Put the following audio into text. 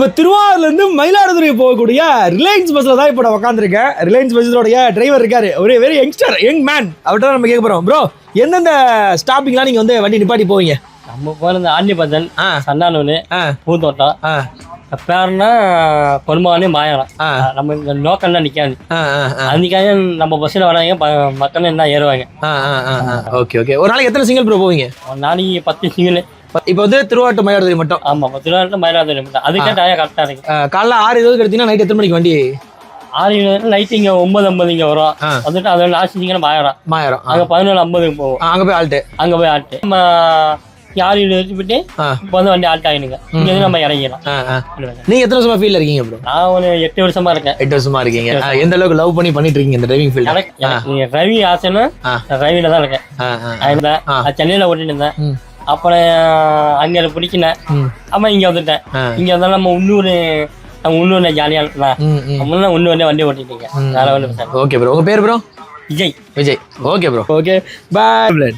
இப்போ திருவாரூர்லேருந்து மயிலாடுதுறை போகக்கூடிய ரிலையன்ஸ் பஸ்ஸில் தான் இப்போ நான் உட்காந்துருக்கேன். ரிலையன்ஸ் பஸ்ஸோடைய டிரைவர் இருக்காரு, ஒரு வெரி யங் மேன். அவர்கிட்ட நம்ம கேட்க போகிறோம். ப்ரோ, எந்தெந்த ஸ்டாப்பிங்லாம் நீங்கள் வந்து வண்டி நிப்பாட்டி போவீங்க? நம்ம போகிறது ஆண்டிபத்தன், சன்னானூர், பூந்தோட்டம், பேருனா பொன்மானே மாயலாம். நம்ம இந்த லோக்கல்லாம் நிற்காது. அதுக்காக நம்ம பஸ்ஸில் வராங்க, மக்கள் என்ன ஏறுவாங்க. Okay okay. ஒரு நாளைக்கு எத்தனை சிங்கிள் ப்ரோ போவீங்க? ஒரு நாளைக்கு 10 சிங்கிள். இப்போ வந்து திருவாரூர் மயிலாடுதுறை மட்டும்? ஆமாம், திருவாரூர் மயிலாடுதுறை மட்டும். அதுக்கே டயம் கரெக்டாக இருக்கு. காலைல 6:20 எடுத்தீங்கன்னா நைட் எத்தனை மணிக்கு வண்டி? 6 நைட்டு இங்கே 9:50 இங்கே வரும். வந்துட்டு அதோட லாஸ்ட் சிங்கிள் மாயிரம். அங்கே 11:50 போவோம். அங்கே போய் ஆல்ட்டு. நம்ம 6 எடுத்துட்டு இப்போ வந்து வண்டி ஆல்ட் ஆகிடுங்க. இங்கே வந்து நம்ம இறங்கிடலாம். நீங்கள் எத்தனை வருஷமா ஃபீல்டில் இருக்கீங்க ப்ரோ? நான் ஒரு 8 வருஷமா இருக்கேன். 8 வருஷமா இருக்கீங்க. எந்த அளவுக்கு லவ் பண்ணி பண்ணிட்டு இருக்கீங்க இந்த டிரைவிங் ஃபீல்டு? எனக்கு டிரைவிங் ஆசைன்னா டிரைவிங்ல தான் இருக்கேன். சென்னையில் ஓட்டிட்டு இருந்தேன். அப்புறம் அங்கே பிடிக்கல. அம்மா இங்கே வந்துட்டேன். இங்கே வந்தாலும் நம்ம உள்ளூர்ல ஜாலியாக இருக்கலாம். நம்மளாம் உள்ளூர்ல வண்டி ஓட்டிட்டு இருக்கேன். ஓகே ப்ரோ, உங்கள் பேர் bro? Vijay. Okay bro. Okay, பாய்.